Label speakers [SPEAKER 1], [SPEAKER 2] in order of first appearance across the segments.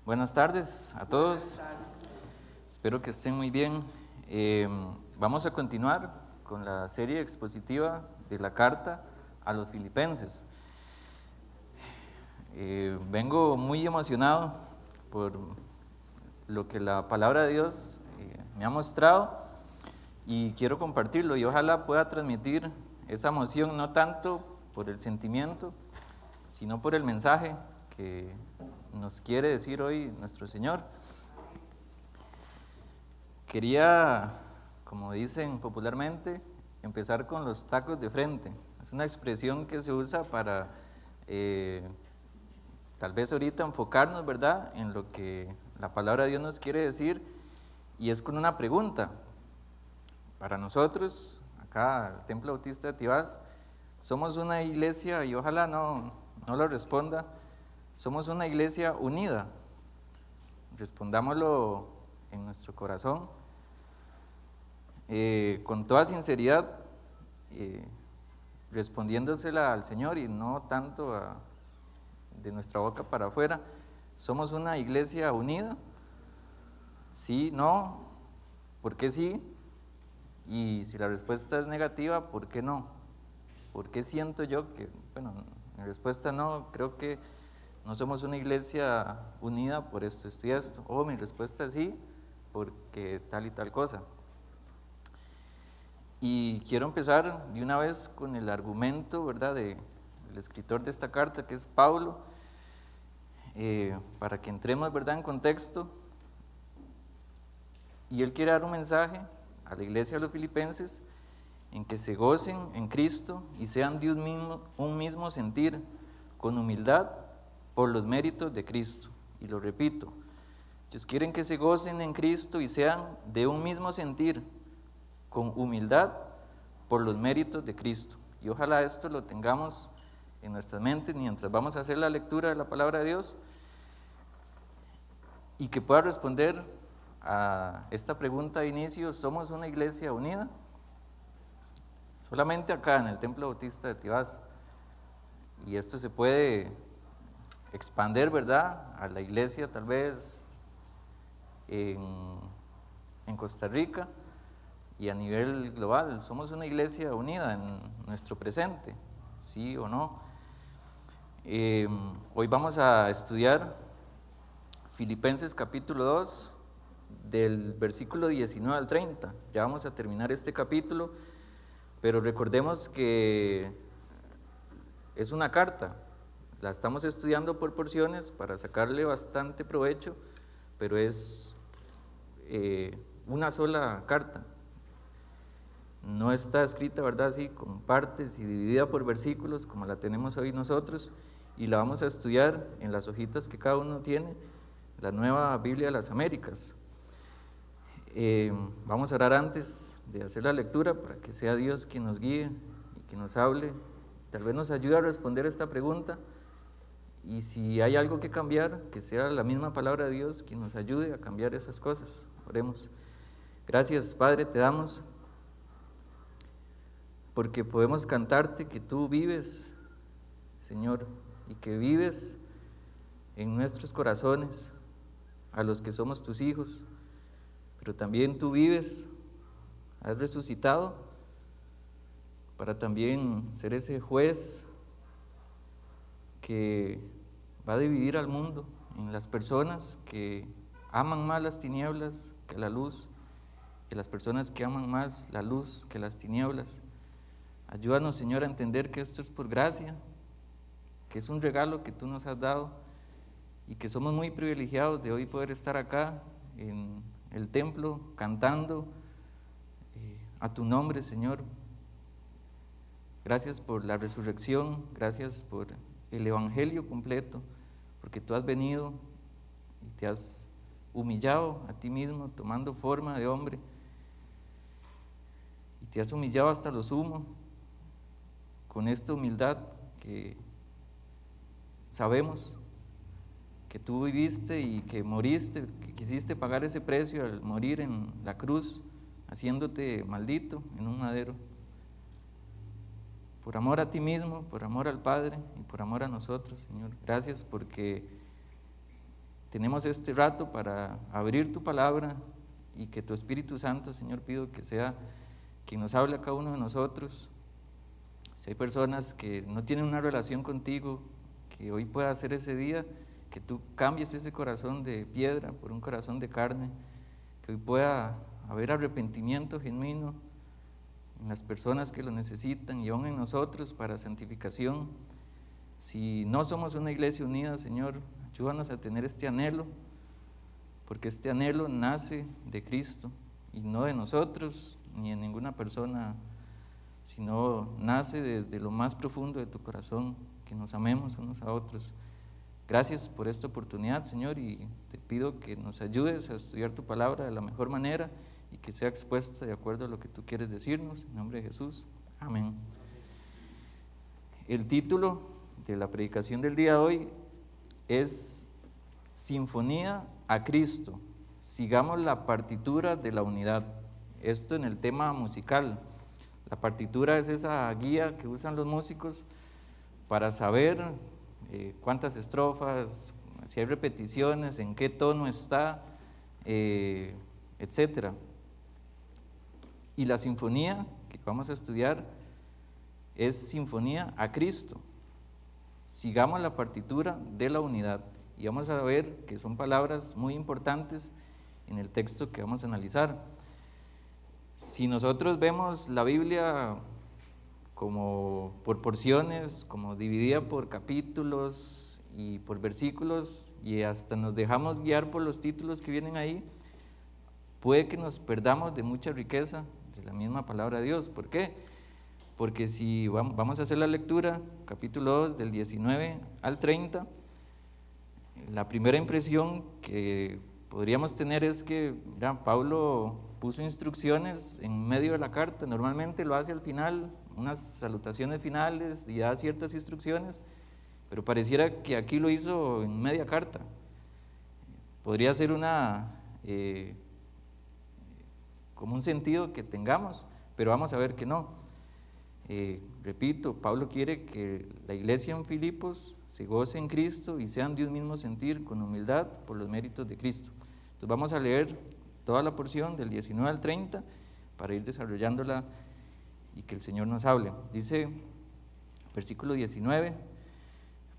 [SPEAKER 1] Buenas tardes a todos. Espero que estén muy bien. Vamos a continuar con la serie expositiva de la carta a los filipenses. Vengo muy emocionado por lo que la palabra de Dios me ha mostrado y quiero compartirlo y ojalá pueda transmitir esa emoción no tanto por el sentimiento, sino por el mensaje que nos quiere decir hoy nuestro Señor. Quería, como dicen popularmente, empezar con los tacos de frente. Es una expresión que se usa para tal vez ahorita enfocarnos, ¿verdad?, en lo que la palabra de Dios nos quiere decir, y es con una pregunta. Para nosotros, acá, el Templo Bautista de Tibás, somos una iglesia, y ojalá no lo responda, somos una iglesia unida. Respondámoslo en nuestro corazón, con toda sinceridad, respondiéndosela al Señor y no tanto de nuestra boca para afuera. ¿Somos una iglesia unida? Sí, no, ¿por qué sí? Y si la respuesta es negativa, ¿por qué no? ¿Por qué siento yo que, bueno, mi respuesta no, creo que no somos una iglesia unida por esto y esto? O mi respuesta es sí, porque tal y tal cosa. Y quiero empezar de una vez con el argumento, ¿verdad?, del escritor de esta carta, que es Pablo, para que entremos, ¿verdad?, en contexto. Y él quiere dar un mensaje a la iglesia de los filipenses en que se gocen en Cristo y sean de un mismo sentir, con humildad por los méritos de Cristo. Y lo repito, ellos quieren que se gocen en Cristo y sean de un mismo sentir, con humildad por los méritos de Cristo. Y ojalá esto lo tengamos en nuestras mentes mientras vamos a hacer la lectura de la palabra de Dios, y que pueda responder a esta pregunta de inicio: ¿somos una iglesia unida? Solamente acá en el Templo Bautista de Tibás, y esto se puede expander, ¿verdad?, a la iglesia tal vez en Costa Rica y a nivel global. ¿Somos una iglesia unida en nuestro presente? ¿Sí o no? Hoy vamos a estudiar Filipenses capítulo 2, del versículo 19 al 30. Ya vamos a terminar este capítulo, pero recordemos que es una carta. La estamos estudiando por porciones para sacarle bastante provecho, pero es una sola carta. No está escrita, ¿verdad?, así con partes y dividida por versículos como la tenemos hoy nosotros, y la vamos a estudiar en las hojitas que cada uno tiene, la Nueva Biblia de las Américas. Vamos a orar antes de hacer la lectura para que sea Dios quien nos guíe y quien nos hable, tal vez nos ayude a responder esta pregunta, y si hay algo que cambiar, que sea la misma palabra de Dios quien nos ayude a cambiar esas cosas. Oremos. Gracias, Padre, te damos porque podemos cantarte que tú vives, Señor, y que vives en nuestros corazones, a los que somos tus hijos, pero también tú vives, has resucitado para también ser ese juez que va a dividir al mundo en las personas que aman más las tinieblas que la luz, y las personas que aman más la luz que las tinieblas. Ayúdanos, Señor, a entender que esto es por gracia, que es un regalo que tú nos has dado y que somos muy privilegiados de hoy poder estar acá en el templo cantando a tu nombre, Señor. Gracias por la resurrección, gracias por el evangelio completo, porque tú has venido y te has humillado a ti mismo tomando forma de hombre, y te has humillado hasta lo sumo, con esta humildad que sabemos que tú viviste y que moriste, que quisiste pagar ese precio al morir en la cruz, haciéndote maldito en un madero, por amor a ti mismo, por amor al Padre y por amor a nosotros, Señor. Gracias porque tenemos este rato para abrir tu palabra y que tu Espíritu Santo, Señor, pido que sea quien nos hable a cada uno de nosotros. Si hay personas que no tienen una relación contigo, que hoy pueda ser ese día, que tú cambies ese corazón de piedra por un corazón de carne, que hoy pueda haber arrepentimiento genuino en las personas que lo necesitan y aún en nosotros para santificación. Si no somos una iglesia unida, Señor, ayúdanos a tener este anhelo, porque este anhelo nace de Cristo y no de nosotros ni de ninguna persona, sino nace desde lo más profundo de tu corazón, que nos amemos unos a otros. Gracias por esta oportunidad, Señor, y te pido que nos ayudes a estudiar tu palabra de la mejor manera y que sea expuesta de acuerdo a lo que tú quieres decirnos. En nombre de Jesús, amén. El título de la predicación del día de hoy es Sinfonía a Cristo. Sigamos la partitura de la unidad. Esto en el tema musical. La partitura es esa guía que usan los músicos para saber cuántas estrofas, si hay repeticiones, en qué tono está, etc. Y la sinfonía que vamos a estudiar es Sinfonía a Cristo. Sigamos la partitura de la unidad. Y vamos a ver que son palabras muy importantes en el texto que vamos a analizar. Si nosotros vemos la Biblia como por porciones, como dividida por capítulos y por versículos, y hasta nos dejamos guiar por los títulos que vienen ahí, puede que nos perdamos de mucha riqueza de la misma palabra de Dios. ¿Por qué? Porque si vamos a hacer la lectura, capítulo 2, del 19 al 30, la primera impresión que podríamos tener es que, mira, Pablo puso instrucciones en medio de la carta. Normalmente lo hace al final, unas salutaciones finales y da ciertas instrucciones, pero pareciera que aquí lo hizo en media carta. Podría ser como un sentido que tengamos, pero vamos a ver que no. Repito, Pablo quiere que la iglesia en Filipos se goce en Cristo y sean de un mismo sentir, con humildad, por los méritos de Cristo. Entonces vamos a leer toda la porción del 19 al 30 para ir desarrollándola y que el Señor nos hable. Dice, versículo 19,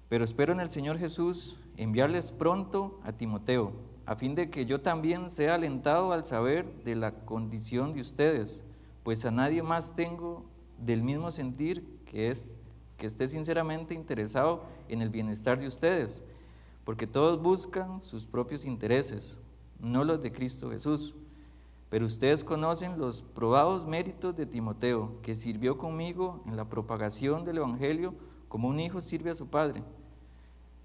[SPEAKER 1] pero espero en el Señor Jesús enviarles pronto a Timoteo, a fin de que yo también sea alentado al saber de la condición de ustedes, pues a nadie más tengo del mismo sentir que esté sinceramente interesado en el bienestar de ustedes, porque todos buscan sus propios intereses, no los de Cristo Jesús. Pero ustedes conocen los probados méritos de Timoteo, que sirvió conmigo en la propagación del Evangelio como un hijo sirve a su padre.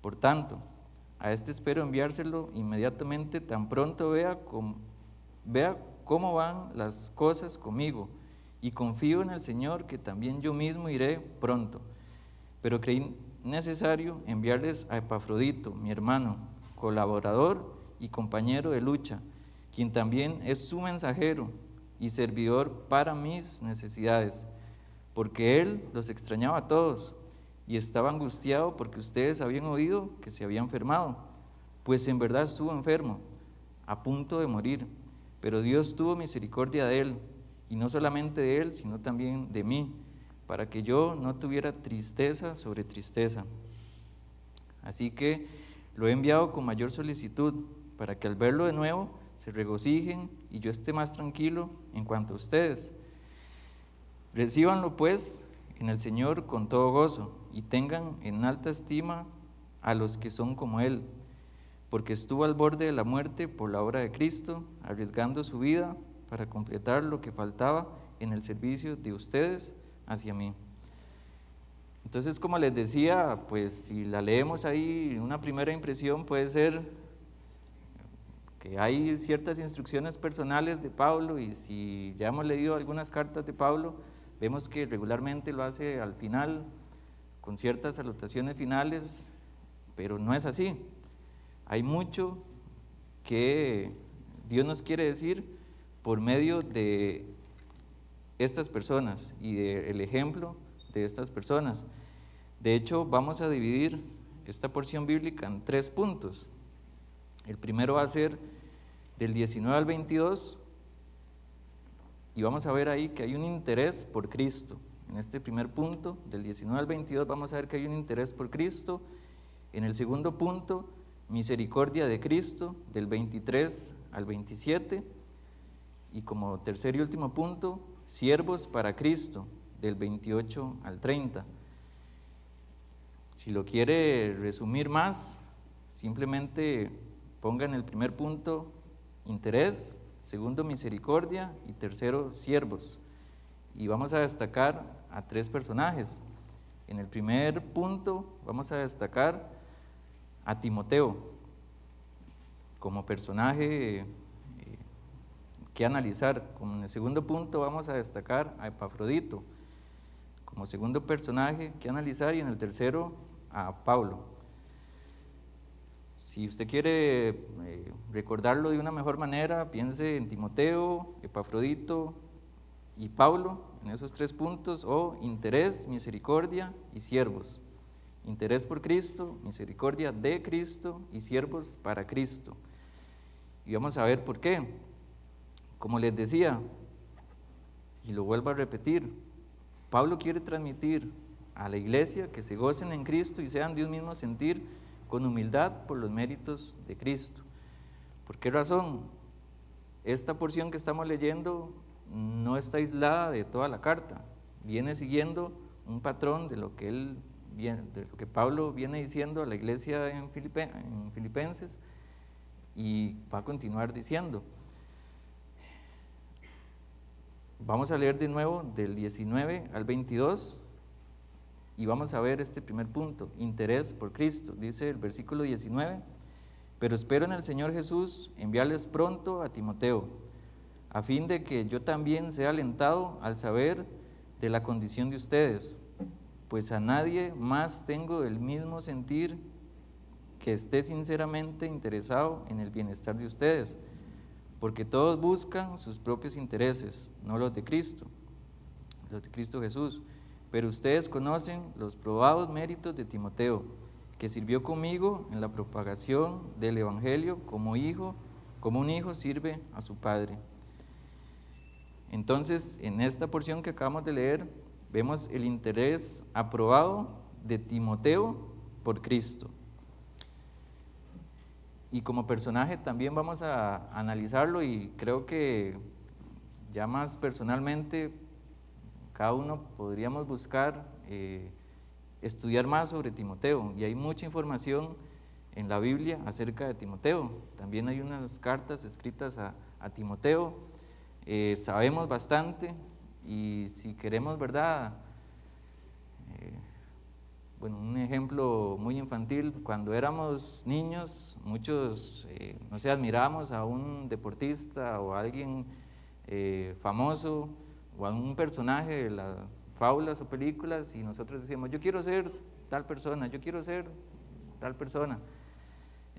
[SPEAKER 1] Por tanto, a este espero enviárselo inmediatamente, tan pronto vea cómo van las cosas conmigo, y confío en el Señor que también yo mismo iré pronto. Pero creí necesario enviarles a Epafrodito, mi hermano, colaborador y compañero de lucha, quien también es su mensajero y servidor para mis necesidades, porque él los extrañaba a todos y estaba angustiado porque ustedes habían oído que se había enfermado, pues en verdad estuvo enfermo, a punto de morir, pero Dios tuvo misericordia de él, y no solamente de él, sino también de mí, para que yo no tuviera tristeza sobre tristeza. Así que lo he enviado con mayor solicitud, para que al verlo de nuevo se regocijen y yo esté más tranquilo en cuanto a ustedes. Recíbanlo pues en el Señor con todo gozo y tengan en alta estima a los que son como Él, porque estuvo al borde de la muerte por la obra de Cristo, arriesgando su vida para completar lo que faltaba en el servicio de ustedes hacia mí. Entonces, como les decía, pues si la leemos ahí, una primera impresión puede ser que hay ciertas instrucciones personales de Pablo, y si ya hemos leído algunas cartas de Pablo, vemos que regularmente lo hace al final, con ciertas salutaciones finales, pero no es así. Hay mucho que Dios nos quiere decir por medio de estas personas y del ejemplo de estas personas. De hecho, vamos a dividir esta porción bíblica en 3 puntos. El primero va a ser del 19 al 22 y vamos a ver ahí que hay un interés por Cristo. En este primer punto, del 19 al 22, vamos a ver que hay un interés por Cristo. En el segundo punto, misericordia de Cristo, del 23 al 27. Y como tercer y último punto, siervos para Cristo, del 28 al 30. Si lo quiere resumir más, simplemente ponga en el primer punto interés, segundo misericordia y tercero siervos. Y vamos a destacar a 3 personajes. En el primer punto vamos a destacar a Timoteo como personaje que analizar. Como en el segundo punto vamos a destacar a Epafrodito como segundo personaje que analizar, y en el tercero a Pablo. Si usted quiere recordarlo de una mejor manera, piense en Timoteo, Epafrodito y Pablo, en esos 3 puntos, o interés, misericordia y siervos. Interés por Cristo, misericordia de Cristo y siervos para Cristo. Y vamos a ver por qué. Como les decía, y lo vuelvo a repetir, Pablo quiere transmitir a la iglesia que se gocen en Cristo y sean de un mismo sentir, con humildad por los méritos de Cristo. ¿Por qué razón? Esta porción que estamos leyendo no está aislada de toda la carta, viene siguiendo un patrón de lo que Pablo viene diciendo a la iglesia en Filipenses, y va a continuar diciendo. Vamos a leer de nuevo del 19 al 22 y vamos a ver este primer punto, interés por Cristo. Dice el versículo 19: pero espero en el Señor Jesús enviarles pronto a Timoteo, a fin de que yo también sea alentado al saber de la condición de ustedes, pues a nadie más tengo el mismo sentir que esté sinceramente interesado en el bienestar de ustedes, porque todos buscan sus propios intereses, no los de Cristo Jesús. Pero ustedes conocen los probados méritos de Timoteo, que sirvió conmigo en la propagación del Evangelio como un hijo sirve a su padre. Entonces, en esta porción que acabamos de leer, vemos el interés aprobado de Timoteo por Cristo. Y como personaje también vamos a analizarlo, y creo que ya más personalmente cada uno podríamos buscar estudiar más sobre Timoteo, y hay mucha información en la Biblia acerca de Timoteo. También hay unas cartas escritas a Timoteo, sabemos bastante, y si queremos, ¿verdad? Bueno, un ejemplo muy infantil, cuando éramos niños, muchos, no sé, admirábamos a un deportista o a alguien famoso, o a un personaje de las fábulas o películas, y nosotros decíamos, yo quiero ser tal persona, yo quiero ser tal persona.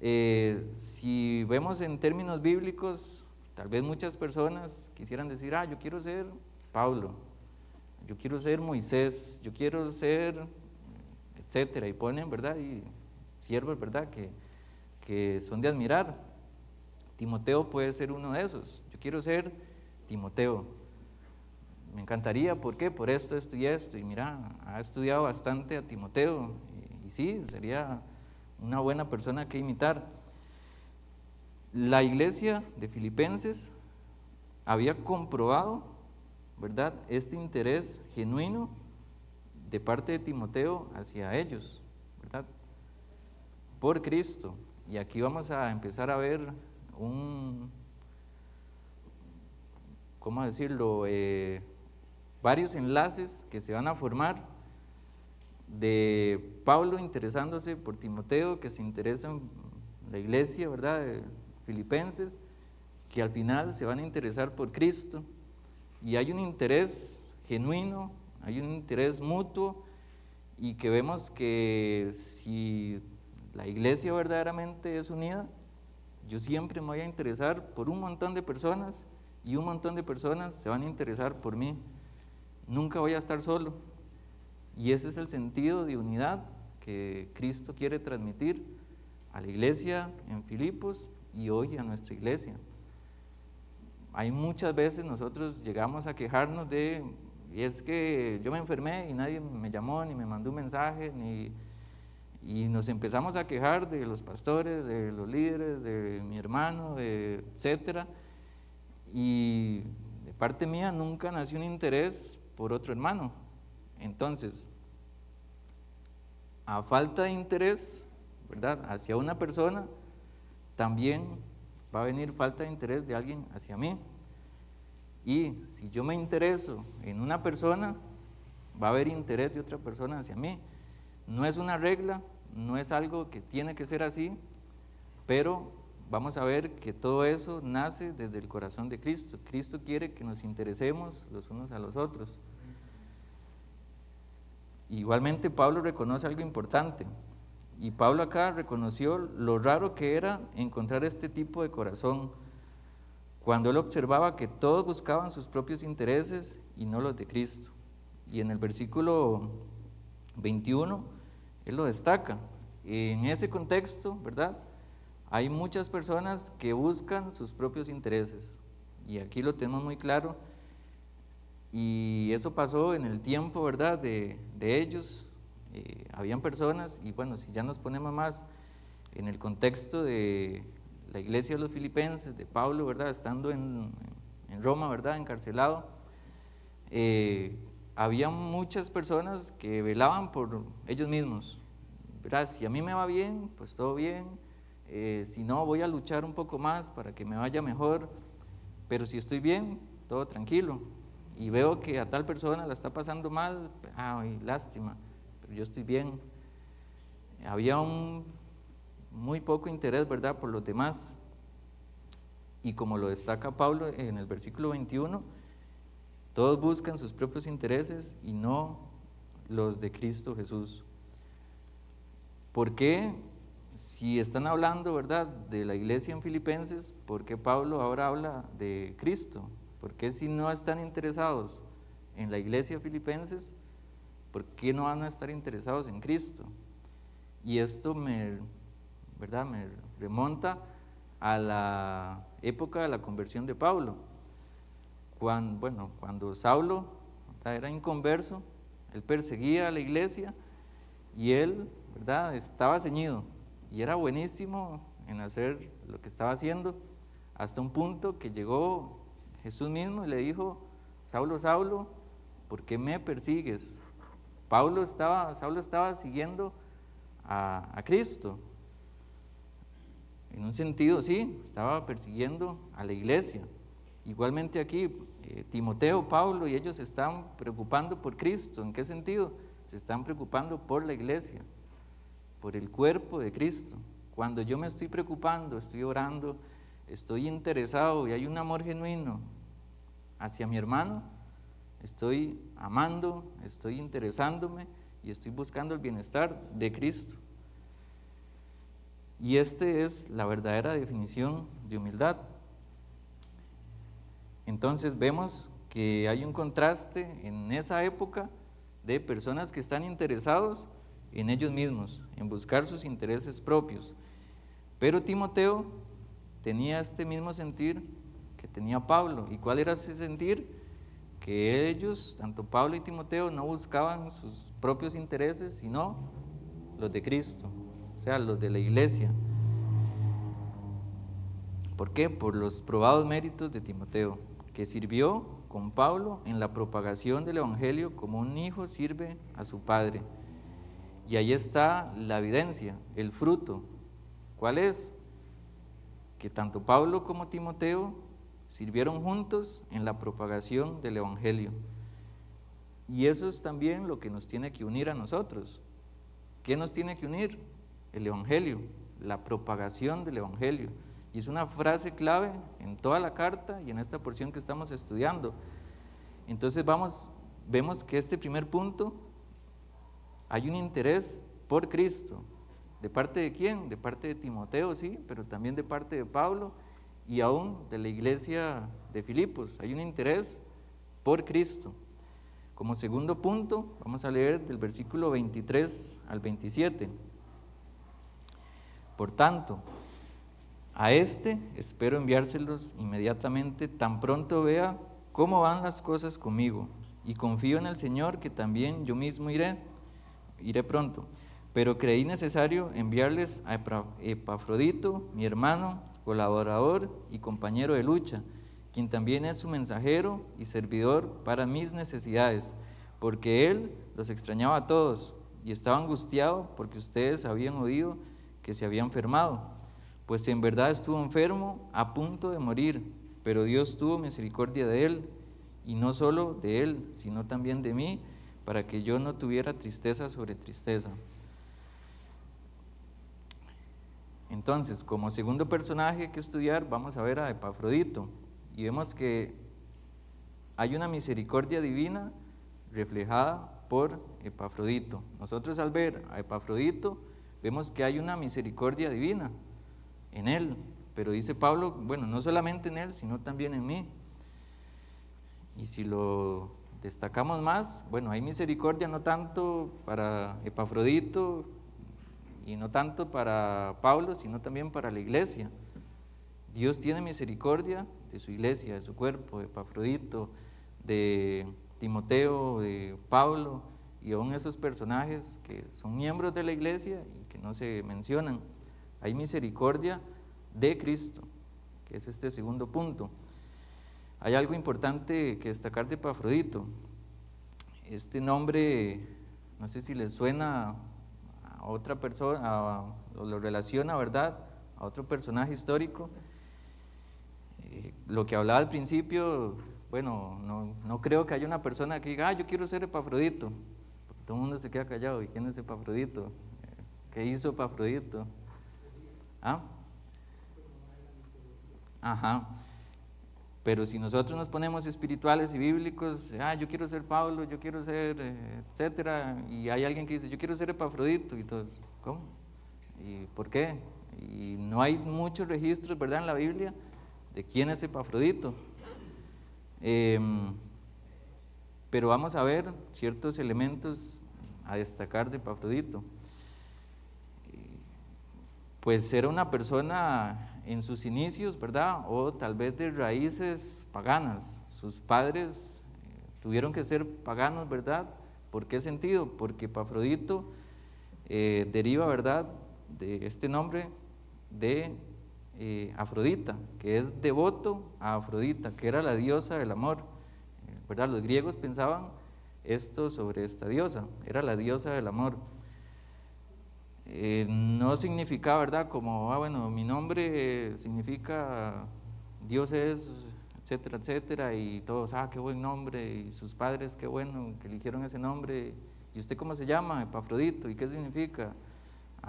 [SPEAKER 1] Si vemos en términos bíblicos, tal vez muchas personas quisieran decir, yo quiero ser Pablo, yo quiero ser Moisés, yo quiero ser, etcétera, y ponen, ¿verdad?, y siervos, ¿verdad?, que son de admirar. Timoteo puede ser uno de esos. Yo quiero ser Timoteo. Me encantaría, ¿por qué? Por esto y esto. Y mira, ha estudiado bastante a Timoteo, y sí, sería una buena persona que imitar. La iglesia de Filipenses había comprobado, ¿verdad?, este interés genuino de parte de Timoteo hacia ellos, ¿verdad?, por Cristo. Y aquí vamos a empezar a ver ¿cómo decirlo?, varios enlaces que se van a formar de Pablo interesándose por Timoteo, que se interesa en la iglesia, ¿verdad?, de Filipenses, que al final se van a interesar por Cristo, y hay un interés genuino, hay un interés mutuo, y que vemos que si la iglesia verdaderamente es unida, yo siempre me voy a interesar por un montón de personas, y un montón de personas se van a interesar por mí. Nunca voy a estar solo, y ese es el sentido de unidad que Cristo quiere transmitir a la iglesia en Filipos y hoy a nuestra iglesia. Hay muchas veces nosotros llegamos a quejarnos y es que yo me enfermé y nadie me llamó, ni me mandó un mensaje, y nos empezamos a quejar de los pastores, de los líderes, de mi hermano, etcétera. Y de parte mía nunca nació un interés por otro hermano. Entonces, a falta de interés, ¿verdad?, hacia una persona, también va a venir falta de interés de alguien hacia mí. Y si yo me intereso en una persona, va a haber interés de otra persona hacia mí. No es una regla, no es algo que tiene que ser así, pero vamos a ver que todo eso nace desde el corazón de Cristo. Cristo quiere que nos interesemos los unos a los otros. Igualmente Pablo reconoce algo importante, y Pablo acá reconoció lo raro que era encontrar este tipo de corazón, cuando él observaba que todos buscaban sus propios intereses y no los de Cristo. Y en el versículo 21, él lo destaca. En ese contexto, ¿verdad?, hay muchas personas que buscan sus propios intereses, y aquí lo tenemos muy claro, y eso pasó en el tiempo, ¿verdad?, de ellos. Habían personas, y bueno, si ya nos ponemos más en el contexto de la iglesia de los filipenses, de Pablo, ¿verdad?, estando en Roma, ¿verdad?, encarcelado, había muchas personas que velaban por ellos mismos, ¿verdad? Si a mí me va bien, pues todo bien, si no, voy a luchar un poco más para que me vaya mejor, pero si estoy bien, todo tranquilo, y veo que a tal persona la está pasando mal, ay, lástima, pero yo estoy bien. Había muy poco interés, ¿verdad?, por los demás. Y como lo destaca Pablo en el versículo 21, todos buscan sus propios intereses y no los de Cristo Jesús. ¿Por qué, si están hablando, ¿verdad?, de la iglesia en Filipenses, por qué Pablo ahora habla de Cristo? ¿Por qué, si no están interesados en la iglesia Filipenses, por qué no van a estar interesados en Cristo? Y esto me remonta a la época de la conversión de Pablo. Cuando Saulo era inconverso, él perseguía a la iglesia y él, ¿verdad?, estaba ceñido y era buenísimo en hacer lo que estaba haciendo, hasta un punto que llegó Jesús mismo y le dijo: Saulo, Saulo, ¿por qué me persigues? Saulo estaba siguiendo a Cristo. En un sentido, sí, estaba persiguiendo a la iglesia. Igualmente aquí, Timoteo, Pablo y ellos se están preocupando por Cristo. ¿En qué sentido? Se están preocupando por la iglesia, por el cuerpo de Cristo. Cuando yo me estoy preocupando, estoy orando, estoy interesado y hay un amor genuino hacia mi hermano, estoy amando, estoy interesándome y estoy buscando el bienestar de Cristo. Y esta es la verdadera definición de humildad. Entonces vemos que hay un contraste en esa época de personas que están interesados en ellos mismos, en buscar sus intereses propios. Pero Timoteo tenía este mismo sentir que tenía Pablo. ¿Y cuál era ese sentir? Que ellos, tanto Pablo y Timoteo, no buscaban sus propios intereses, sino los de Cristo, o sea, los de la iglesia. ¿Por qué? Por los probados méritos de Timoteo, que sirvió con Pablo en la propagación del evangelio como un hijo sirve a su padre. Y ahí está la evidencia, el fruto. ¿Cuál es? Que tanto Pablo como Timoteo sirvieron juntos en la propagación del evangelio. Y eso es también lo que nos tiene que unir a nosotros. ¿Qué nos tiene que unir? El evangelio, la propagación del evangelio. Y es una frase clave en toda la carta y en esta porción que estamos estudiando. Entonces vemos que este primer punto, hay un interés por Cristo. ¿De parte de quién? De parte de Timoteo, sí, pero también de parte de Pablo y aún de la iglesia de Filipos. Hay un interés por Cristo. Como segundo punto, vamos a leer del versículo 23 al 27. Por tanto, a este espero enviárselos inmediatamente, tan pronto vea cómo van las cosas conmigo, y confío en el Señor que también yo mismo iré pronto. Pero creí necesario enviarles a Epafrodito, mi hermano, colaborador y compañero de lucha, quien también es su mensajero y servidor para mis necesidades, porque él los extrañaba a todos y estaba angustiado porque ustedes habían oído que se había enfermado, pues en verdad estuvo enfermo a punto de morir, pero Dios tuvo misericordia de él, y no solo de él, sino también de mí, para que yo no tuviera tristeza sobre tristeza. Entonces, como segundo personaje que estudiar, vamos a ver a Epafrodito, y vemos que hay una misericordia divina reflejada por Epafrodito. Nosotros al ver a Epafrodito, vemos que hay una misericordia divina en él, pero dice Pablo, bueno, no solamente en él, sino también en mí. Y si lo destacamos más, bueno, hay misericordia no tanto para Epafrodito y no tanto para Pablo, sino también para la iglesia. Dios tiene misericordia de su iglesia, de su cuerpo, de Epafrodito, de Timoteo, de Pablo, y aún esos personajes que son miembros de la iglesia y que no se mencionan. Hay misericordia de Cristo, que es este segundo punto. Hay algo importante que destacar de Epafrodito. Este nombre, no sé si les suena a otra persona, o lo relaciona, ¿verdad?, a otro personaje histórico. Lo que hablaba al principio, bueno, no creo que haya una persona que diga, yo quiero ser Epafrodito. Todo el mundo se queda callado. ¿Y quién es Epafrodito? ¿Qué hizo Epafrodito? ¿Ah? Ajá. Pero si nosotros nos ponemos espirituales y bíblicos, yo quiero ser Pablo, yo quiero ser, etcétera, y hay alguien que dice, yo quiero ser Epafrodito, y todos, ¿cómo? ¿Y por qué? Y no hay muchos registros, ¿verdad?, en la Biblia de quién es Epafrodito. Pero vamos a ver ciertos elementos a destacar de Epafrodito. Pues era una persona en sus inicios, ¿verdad?, o tal vez de raíces paganas. Sus padres tuvieron que ser paganos, ¿verdad? ¿Por qué sentido? Porque Epafrodito deriva, ¿verdad?, de este nombre de Afrodita, que es devoto a Afrodita, que era la diosa del amor, ¿verdad? Los griegos pensaban esto sobre esta diosa, era la diosa del amor. No significaba, ¿verdad?, como, bueno, mi nombre significa Dios es, etcétera, etcétera, y todos, qué buen nombre, y sus padres, qué bueno que eligieron ese nombre. ¿Y usted cómo se llama? Epafrodito. ¿Y qué significa?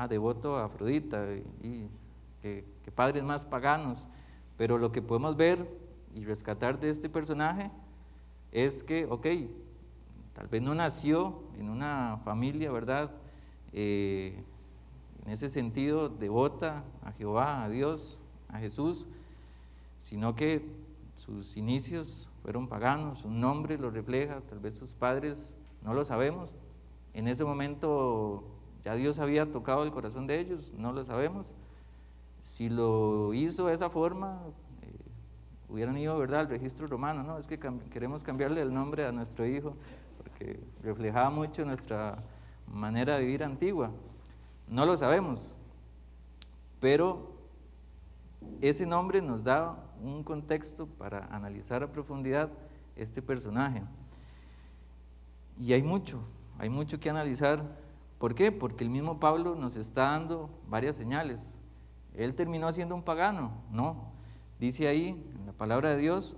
[SPEAKER 1] Devoto a Afrodita, y que padres más paganos. Pero lo que podemos ver y rescatar de este personaje es que, tal vez no nació en una familia, ¿verdad?, en ese sentido devota a Jehová, a Dios, a Jesús, sino que sus inicios fueron paganos, su nombre lo refleja, tal vez sus padres, no lo sabemos. En ese momento ya Dios había tocado el corazón de ellos, no lo sabemos. Si lo hizo de esa forma, hubieran ido, ¿verdad?, al registro romano. No, es que queremos cambiarle el nombre a nuestro hijo porque reflejaba mucho nuestra manera de vivir antigua. No lo sabemos, pero ese nombre nos da un contexto para analizar a profundidad este personaje. Y hay mucho que analizar. ¿Por qué? Porque el mismo Pablo nos está dando varias señales. ¿Él terminó siendo un pagano? No. Dice ahí, en la palabra de Dios,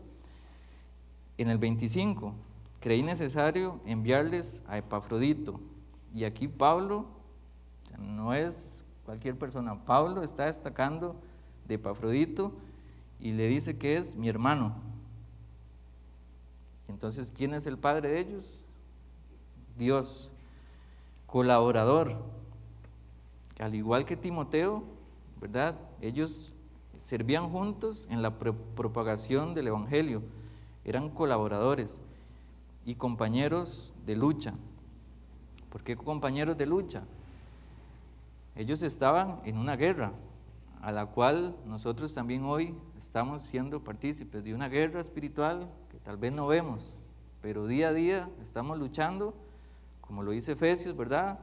[SPEAKER 1] en el 25, creí necesario enviarles a Epafrodito. Y aquí Pablo no es cualquier persona. Pablo está destacando de Epafrodito y le dice que es mi hermano. Entonces, ¿quién es el padre de ellos? Dios. Colaborador. Al igual que Timoteo, ¿verdad?, ellos servían juntos en la propagación del evangelio, eran colaboradores y compañeros de lucha. ¿Por qué compañeros de lucha? ellos estaban en una guerra, a la cual nosotros también hoy estamos siendo partícipes de una guerra espiritual que tal vez no vemos, pero día a día estamos luchando, como lo dice Efesios, ¿verdad?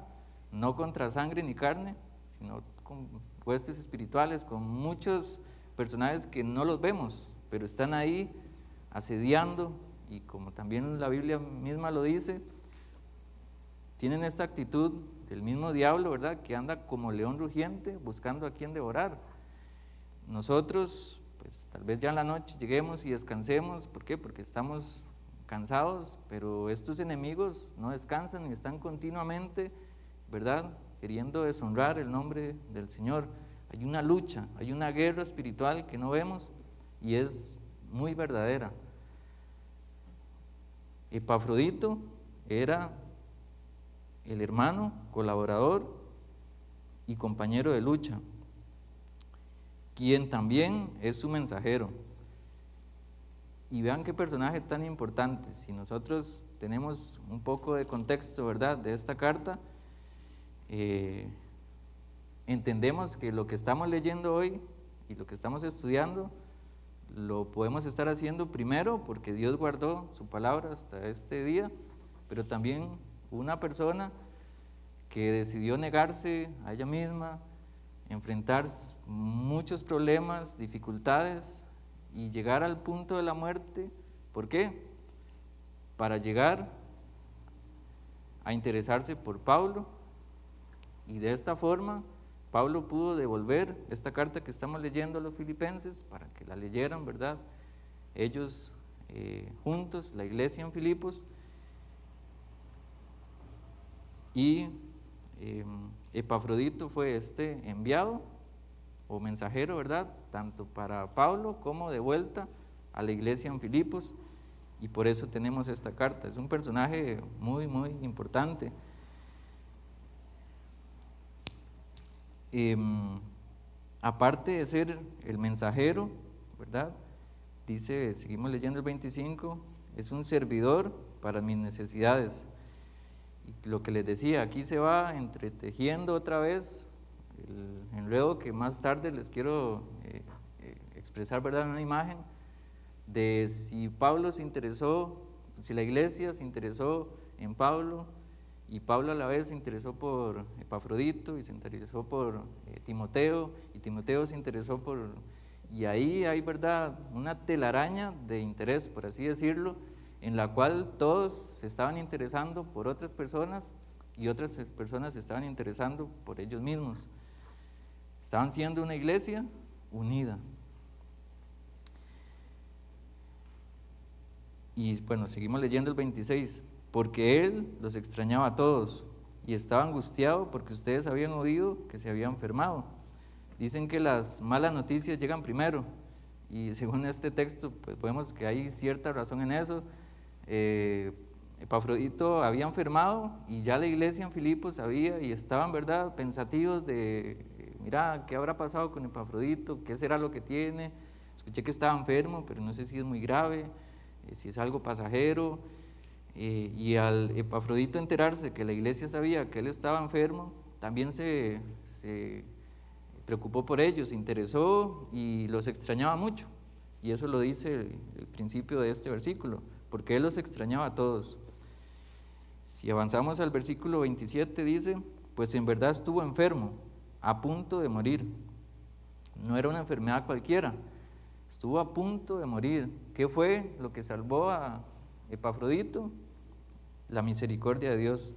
[SPEAKER 1] No contra sangre ni carne, sino con huestes espirituales, con muchos personajes que no los vemos, pero están ahí asediando, y como también la Biblia misma lo dice, tienen esta actitud del mismo diablo, ¿verdad?, que anda como león rugiente buscando a quien devorar. Nosotros, pues tal vez ya en la noche lleguemos y descansemos. ¿Por qué? Porque estamos cansados, pero estos enemigos no descansan y están continuamente, ¿verdad?, queriendo deshonrar el nombre del Señor. Hay una lucha, hay una guerra espiritual que no vemos y es muy verdadera. Epafrodito era el hermano, colaborador y compañero de lucha, quien también es su mensajero. Y vean qué personaje tan importante. Si nosotros tenemos un poco de contexto, ¿verdad?, de esta carta, entendemos que lo que estamos leyendo hoy y lo que estamos estudiando lo podemos estar haciendo primero porque Dios guardó su palabra hasta este día, pero también una persona que decidió negarse a ella misma, enfrentar muchos problemas, dificultades y llegar al punto de la muerte. ¿Por qué? Para llegar a interesarse por Pablo, y de esta forma Pablo pudo devolver esta carta que estamos leyendo a los filipenses para que la leyeran, ¿verdad?, ellos juntos, la iglesia en Filipos. Y Epafrodito fue enviado o mensajero, ¿verdad?, tanto para Pablo como de vuelta a la iglesia en Filipos, y por eso tenemos esta carta. Es un personaje muy, muy importante. Aparte de ser el mensajero, ¿verdad?, dice, seguimos leyendo el 25, es un servidor para mis necesidades. Y lo que les decía, aquí se va entretejiendo otra vez el enredo que más tarde les quiero expresar, ¿verdad?, en una imagen de si Pablo se interesó, si la iglesia se interesó en Pablo, y Pablo a la vez se interesó por Epafrodito, y se interesó por Timoteo, y Timoteo se interesó por... Y ahí hay, ¿verdad?, una telaraña de interés, por así decirlo, en la cual todos se estaban interesando por otras personas y otras personas se estaban interesando por ellos mismos. Estaban siendo una iglesia unida. Y bueno, seguimos leyendo el 26. Porque él los extrañaba a todos y estaba angustiado porque ustedes habían oído que se había enfermado. Dicen que las malas noticias llegan primero, y según este texto, pues vemos que hay cierta razón en eso. Epafrodito había enfermado y ya la iglesia en Filipos sabía y estaban, ¿verdad?, pensativos de, mira, ¿qué habrá pasado con Epafrodito? ¿Qué será lo que tiene? Escuché que estaba enfermo, pero no sé si es muy grave, si es algo pasajero. Y al Epafrodito enterarse que la iglesia sabía que él estaba enfermo, también se preocupó por ellos, se interesó y los extrañaba mucho. Y eso lo dice el principio de este versículo, porque él los extrañaba a todos. Si avanzamos al versículo 27, dice, pues en verdad estuvo enfermo, a punto de morir. No era una enfermedad cualquiera, estuvo a punto de morir. ¿Qué fue lo que salvó a Epafrodito? La misericordia de Dios.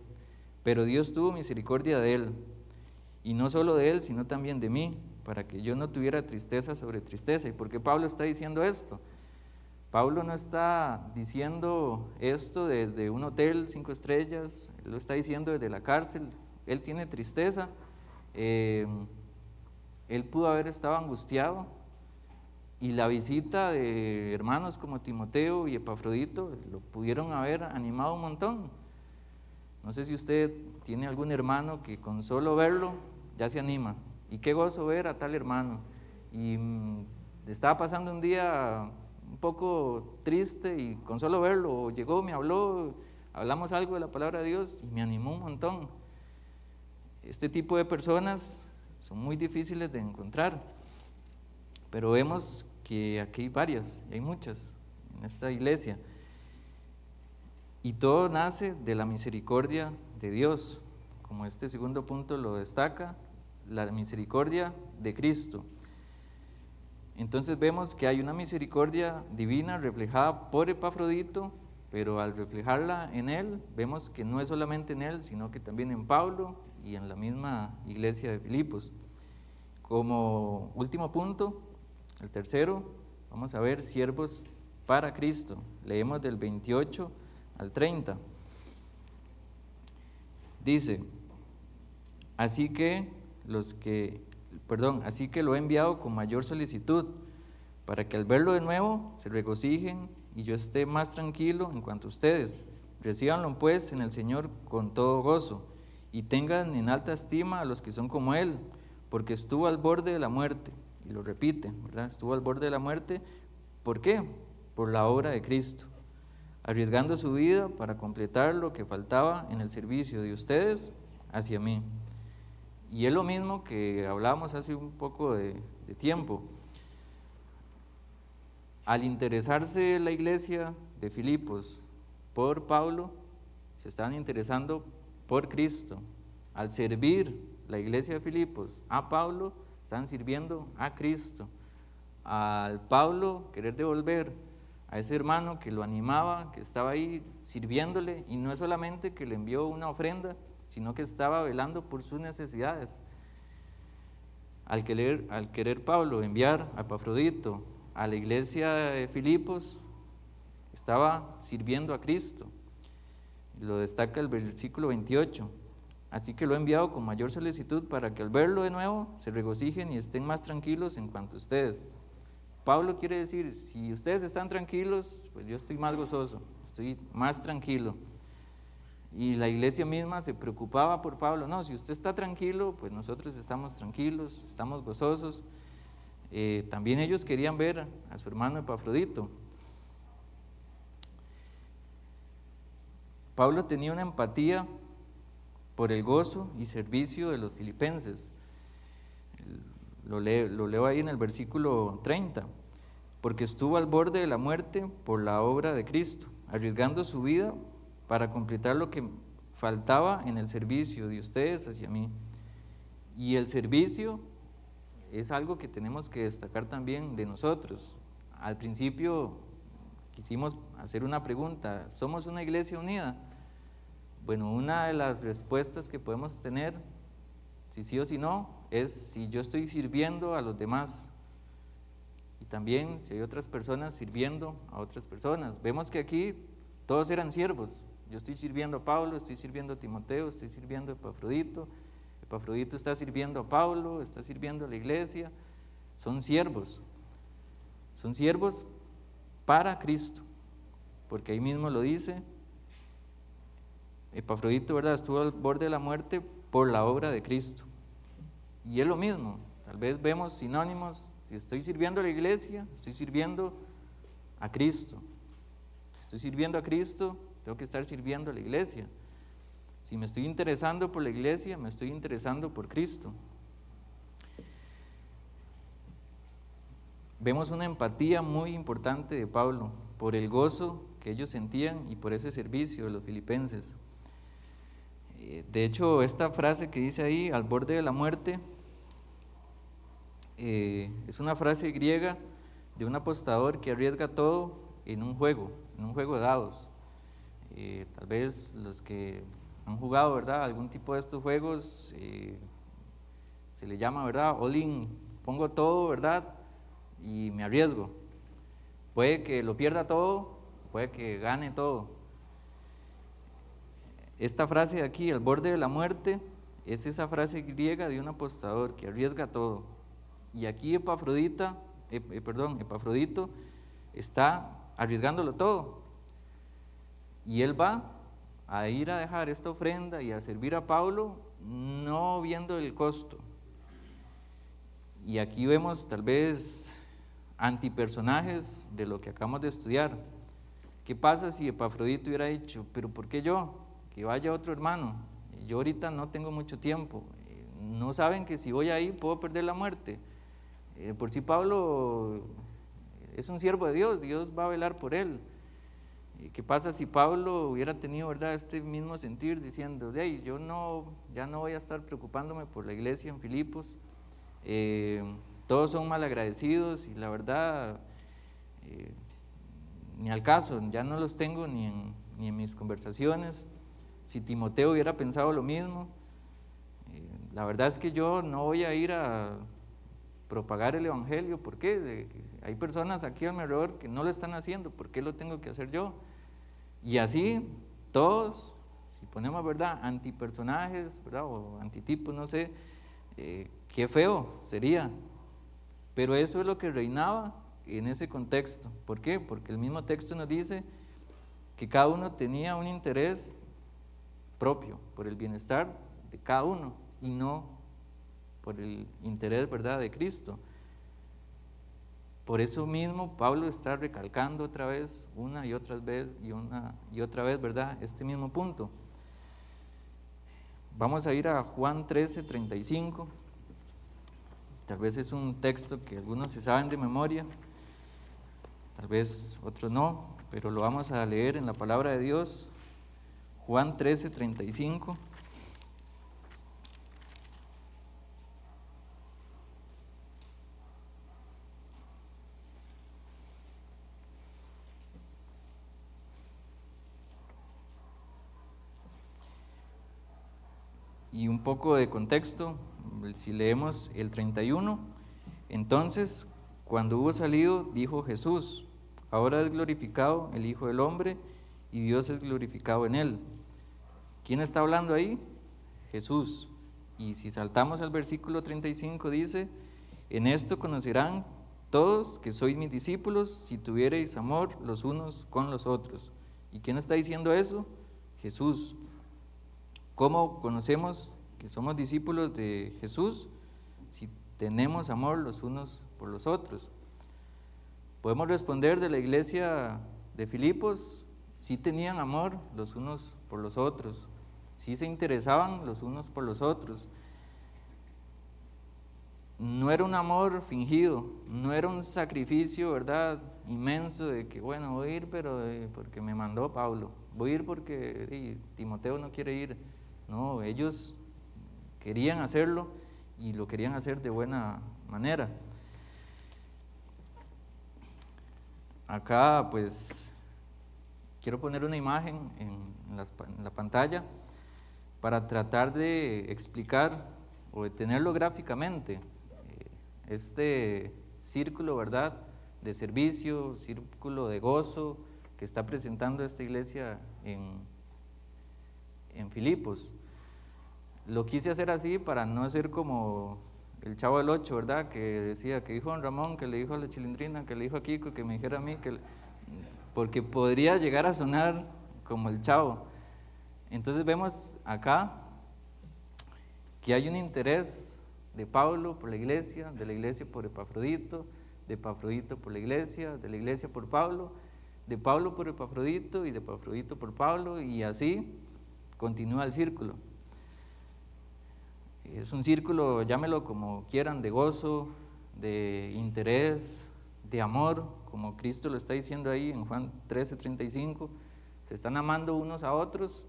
[SPEAKER 1] Pero Dios tuvo misericordia de él, y no solo de él, sino también de mí, para que yo no tuviera tristeza sobre tristeza. ¿Y por qué Pablo está diciendo esto? Pablo no está diciendo esto desde un hotel 5 estrellas, él lo está diciendo desde la cárcel. Él tiene tristeza, él pudo haber estado angustiado, y la visita de hermanos como Timoteo y Epafrodito lo pudieron haber animado un montón. No sé si usted tiene algún hermano que con solo verlo ya se anima. Y qué gozo ver a tal hermano. Y estaba pasando un día un poco triste y con solo verlo llegó, me habló, hablamos algo de la palabra de Dios y me animó un montón. Este tipo de personas son muy difíciles de encontrar, pero vemos que aquí hay varias, hay muchas en esta iglesia, y todo nace de la misericordia de Dios, como este segundo punto lo destaca, la misericordia de Cristo. Entonces vemos que hay una misericordia divina reflejada por Epafrodito, pero al reflejarla en él, vemos que no es solamente en él, sino que también en Pablo y en la misma iglesia de Filipos. Como último punto, el tercero, vamos a ver siervos para Cristo. Leemos del 28 al 30. Dice, así que lo he enviado con mayor solicitud, para que al verlo de nuevo se regocijen y yo esté más tranquilo en cuanto a ustedes. Recíbanlo pues en el Señor con todo gozo, y tengan en alta estima a los que son como Él, porque estuvo al borde de la muerte, y lo repite, ¿verdad? Estuvo al borde de la muerte, ¿por qué? Por la obra de Cristo, arriesgando su vida para completar lo que faltaba en el servicio de ustedes hacia mí. Y es lo mismo que hablábamos hace un poco de tiempo. Al interesarse la iglesia de Filipos por Pablo, se estaban interesando por Cristo. Al servir la iglesia de Filipos a Pablo, estaban sirviendo a Cristo. Al Pablo querer devolver a ese hermano que lo animaba, que estaba ahí sirviéndole, y no es solamente que le envió una ofrenda, sino que estaba velando por sus necesidades. Al querer Pablo enviar a Epafrodito a la iglesia de Filipos, estaba sirviendo a Cristo. Lo destaca el versículo 28. Así que lo he enviado con mayor solicitud para que al verlo de nuevo se regocijen y estén más tranquilos en cuanto a ustedes. Pablo quiere decir, si ustedes están tranquilos, pues yo estoy más gozoso, estoy más tranquilo. Y la iglesia misma se preocupaba por Pablo. No, si usted está tranquilo, pues nosotros estamos tranquilos, estamos gozosos. También ellos querían ver a su hermano Epafrodito. Pablo tenía una empatía por el gozo y servicio de los filipenses. Lo leo ahí en el versículo 30. Porque estuvo al borde de la muerte por la obra de Cristo, arriesgando su vida para completar lo que faltaba en el servicio de ustedes hacia mí. Y el servicio es algo que tenemos que destacar también de nosotros. Al principio quisimos hacer una pregunta, ¿somos una iglesia unida? Bueno, una de las respuestas que podemos tener, si sí o si no, es si yo estoy sirviendo a los demás. Y también si hay otras personas sirviendo a otras personas. Vemos que aquí todos eran siervos. Yo estoy sirviendo a Pablo, estoy sirviendo a Timoteo, estoy sirviendo a Epafrodito. Epafrodito está sirviendo a Pablo, está sirviendo a la iglesia. Son siervos para Cristo, porque ahí mismo lo dice. Epafrodito, ¿verdad?, estuvo al borde de la muerte por la obra de Cristo. Y es lo mismo, tal vez vemos sinónimos. Si estoy sirviendo a la iglesia, estoy sirviendo a Cristo. Si estoy sirviendo a Cristo, tengo que estar sirviendo a la iglesia. Si me estoy interesando por la iglesia, me estoy interesando por Cristo. Vemos una empatía muy importante de Pablo por el gozo que ellos sentían y por ese servicio de los filipenses. De hecho, esta frase que dice ahí, al borde de la muerte, es una frase griega de un apostador que arriesga todo en un juego de dados. Tal vez los que han jugado, ¿verdad?, algún tipo de estos juegos, se le llama, ¿verdad?, all in, pongo todo, ¿verdad?, y me arriesgo. Puede que lo pierda todo, puede que gane todo. Esta frase de aquí, al borde de la muerte, es esa frase griega de un apostador que arriesga todo. Y aquí Epafrodito está arriesgándolo todo. Y él va a ir a dejar esta ofrenda y a servir a Pablo, no viendo el costo. Y aquí vemos tal vez antipersonajes de lo que acabamos de estudiar. ¿Qué pasa si Epafrodito hubiera dicho, pero ¿por qué yo? Que vaya otro hermano, yo ahorita no tengo mucho tiempo, no saben que si voy ahí puedo perder la muerte. Por si Pablo es un siervo de Dios, Dios va a velar por él. ¿Qué pasa si Pablo hubiera tenido, verdad, este mismo sentir diciendo, de ahí, ya no voy a estar preocupándome por la iglesia en Filipos, todos son malagradecidos y la verdad, ni al caso, ya no los tengo ni en mis conversaciones? Si Timoteo hubiera pensado lo mismo, la verdad es que yo no voy a ir a propagar el evangelio. ¿Por qué? Hay personas aquí a mi alrededor que no lo están haciendo, ¿por qué lo tengo que hacer yo? Y así, todos, si ponemos, ¿verdad?, antipersonajes, ¿verdad?, o antitipos, no sé, qué feo sería. Pero eso es lo que reinaba en ese contexto. ¿Por qué? Porque el mismo texto nos dice que cada uno tenía un interés propio por el bienestar de cada uno y no por el interés, ¿verdad?, de Cristo. Por eso mismo Pablo está recalcando otra vez, una y otra vez, ¿verdad?, este mismo punto. Vamos a ir a Juan 13:35. Tal vez es un texto que algunos se saben de memoria, tal vez otros no, pero lo vamos a leer en la palabra de Dios. Juan 13:35. Y un poco de contexto, si leemos el 31, entonces, cuando hubo salido, dijo Jesús, ahora es glorificado el Hijo del Hombre y Dios es glorificado en él. ¿Quién está hablando ahí? Jesús. Y si saltamos al versículo 35 dice, en esto conocerán todos que sois mis discípulos si tuviereis amor los unos con los otros. ¿Y quién está diciendo eso? Jesús. ¿Cómo conocemos que somos discípulos de Jesús? Si tenemos amor los unos por los otros. Podemos responder de la iglesia de Filipos, sí tenían amor los unos por los otros, sí se interesaban los unos por los otros. No era un amor fingido, no era un sacrificio, ¿verdad?, inmenso de que, bueno, voy a ir pero porque me mandó Pablo, voy a ir porque Timoteo no quiere ir. No, ellos querían hacerlo y lo querían hacer de buena manera. Acá, pues, quiero poner una imagen en la pantalla para tratar de explicar o de tenerlo gráficamente. Este círculo, ¿verdad?, de servicio, círculo de gozo que está presentando esta iglesia en Filipos. Lo quise hacer así para no ser como el Chavo del Ocho, ¿verdad?, que decía, que dijo don Ramón, que le dijo a la Chilindrina, que le dijo a Kiko, que me dijera a mí, porque podría llegar a sonar como el Chavo. Entonces vemos acá que hay un interés de Pablo por la iglesia, de la iglesia por Epafrodito, de Epafrodito por la iglesia, de la iglesia por Pablo, de Pablo por Epafrodito y de Epafrodito por Pablo, y así continúa el círculo. Es un círculo, llámelo como quieran, de gozo, de interés, de amor, como Cristo lo está diciendo ahí en Juan 13:35, se están amando unos a otros.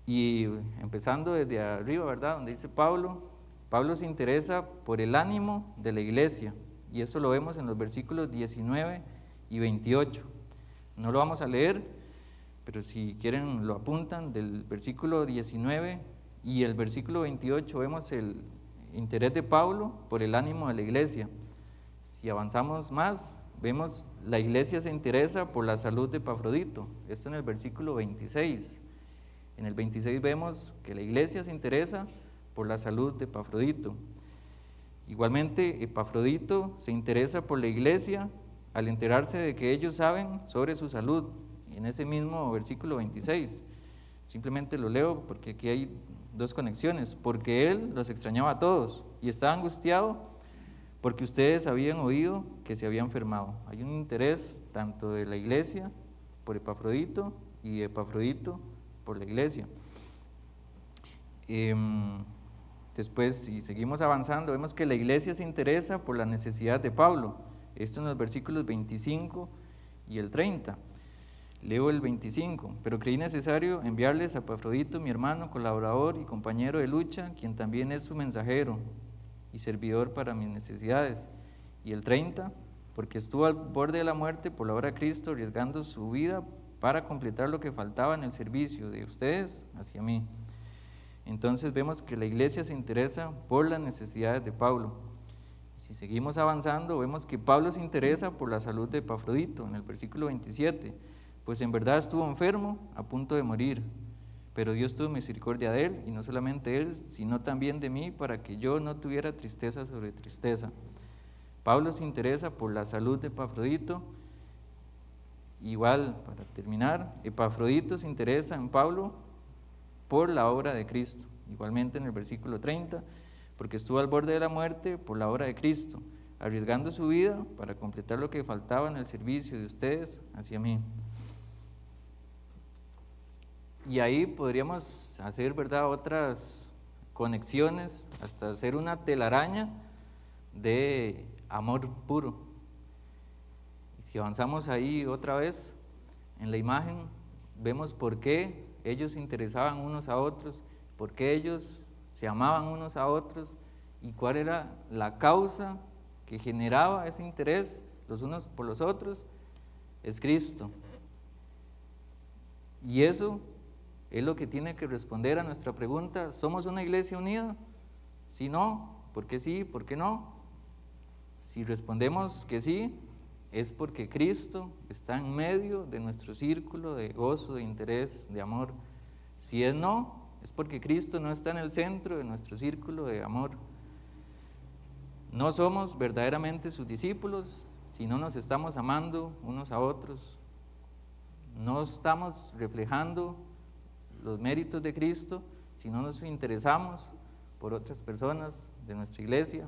[SPEAKER 1] Y empezando desde arriba, ¿verdad?, donde dice Pablo se interesa por el ánimo de la iglesia, y eso lo vemos en los versículos 19 y 28. No lo vamos a leer, pero si quieren lo apuntan. Del versículo 19 y el versículo 28 vemos el interés de Pablo por el ánimo de la iglesia. Si avanzamos más, vemos la iglesia se interesa por la salud de Epafrodito, esto en el versículo 26. En el 26 vemos que la iglesia se interesa por la salud de Epafrodito. Igualmente, Epafrodito se interesa por la iglesia al enterarse de que ellos saben sobre su salud, en ese mismo versículo 26. Simplemente lo leo porque aquí hay dos conexiones. Porque él los extrañaba a todos y estaba angustiado porque ustedes habían oído que se había enfermado. Hay un interés tanto de la iglesia por Epafrodito y de Epafrodito por la iglesia. Después, si seguimos avanzando, vemos que la iglesia se interesa por la necesidad de Pablo. Esto en los versículos 25 y el 30. Leo el 25. Pero creí necesario enviarles a Epafrodito, mi hermano, colaborador y compañero de lucha, quien también es su mensajero y servidor para mis necesidades. Y el 30, porque estuvo al borde de la muerte por la obra de Cristo, arriesgando su vida para completar lo que faltaba en el servicio de ustedes hacia mí. Entonces vemos que la iglesia se interesa por las necesidades de Pablo. Si seguimos avanzando, vemos que Pablo se interesa por la salud de Epafrodito, en el versículo 27, pues en verdad estuvo enfermo, a punto de morir, pero Dios tuvo misericordia de él, y no solamente él, sino también de mí, para que yo no tuviera tristeza sobre tristeza. Pablo se interesa por la salud de Epafrodito. Igual, para terminar, Epafrodito se interesa en Pablo por la obra de Cristo. Igualmente en el versículo 30, porque estuvo al borde de la muerte por la obra de Cristo, arriesgando su vida para completar lo que faltaba en el servicio de ustedes hacia mí. Y ahí podríamos hacer, ¿verdad?, otras conexiones, hasta hacer una telaraña de amor puro. Y si avanzamos ahí otra vez en la imagen, vemos por qué ellos se interesaban unos a otros, por qué ellos se amaban unos a otros y cuál era la causa que generaba ese interés los unos por los otros. Es Cristo. Y eso es lo que tiene que responder a nuestra pregunta: ¿somos una iglesia unida? Si no, ¿por qué sí? ¿Por qué no? Si respondemos que sí, es porque Cristo está en medio de nuestro círculo de gozo, de interés, de amor. Si es no, es porque Cristo no está en el centro de nuestro círculo de amor. No somos verdaderamente sus discípulos si no nos estamos amando unos a otros. No estamos reflejando los méritos de Cristo si no nos interesamos por otras personas de nuestra iglesia.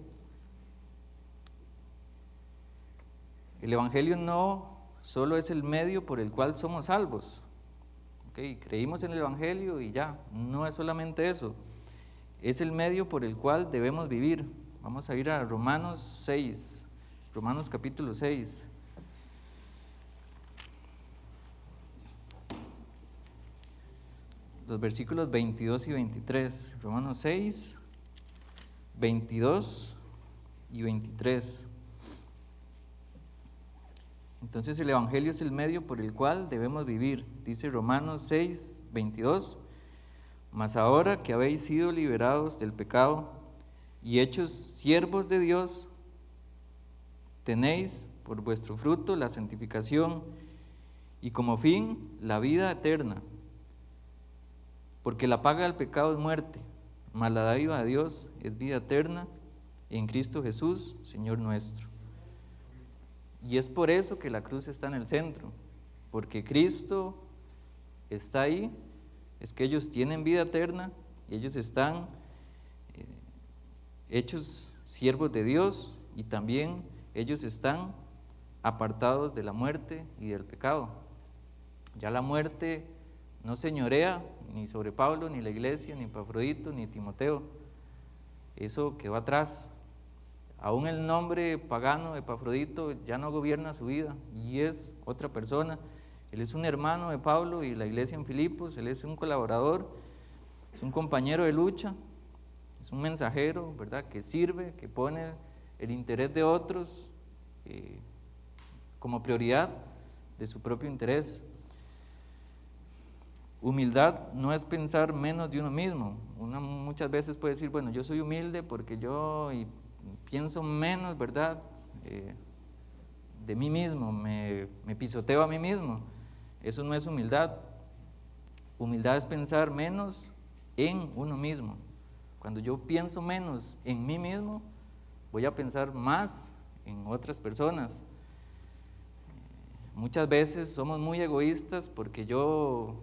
[SPEAKER 1] El Evangelio no solo es el medio por el cual somos salvos. Creímos en el Evangelio y ya, no es solamente eso. Es el medio por el cual debemos vivir. Vamos a ir a Romanos 6, Romanos capítulo 6. Los versículos 22 y 23. Romanos 6, 22 y 23. Entonces el Evangelio es el medio por el cual debemos vivir. Dice Romanos 6, 22, mas ahora que habéis sido liberados del pecado y hechos siervos de Dios, tenéis por vuestro fruto la santificación y como fin la vida eterna. Porque la paga del pecado es muerte, mas la dádiva de Dios es vida eterna en Cristo Jesús, Señor nuestro. Y es por eso que la cruz está en el centro, porque Cristo está ahí, es que ellos tienen vida eterna y ellos están hechos siervos de Dios y también ellos están apartados de la muerte y del pecado. Ya la muerte no señorea ni sobre Pablo, ni la iglesia, ni Epafrodito, ni Timoteo. Eso quedó atrás. Aún el nombre pagano de Epafrodito ya no gobierna su vida y es otra persona. Él es un hermano de Pablo y la iglesia en Filipos, él es un colaborador, es un compañero de lucha, es un mensajero, ¿verdad?, que sirve, que pone el interés de otros como prioridad de su propio interés. Humildad no es pensar menos de uno mismo. Uno muchas veces puede decir, bueno, yo soy humilde porque yo pienso menos, ¿verdad?, de mí mismo, me pisoteo a mí mismo. Eso no es humildad. Humildad es pensar menos en uno mismo. Cuando yo pienso menos en mí mismo, voy a pensar más en otras personas. Muchas veces somos muy egoístas porque yo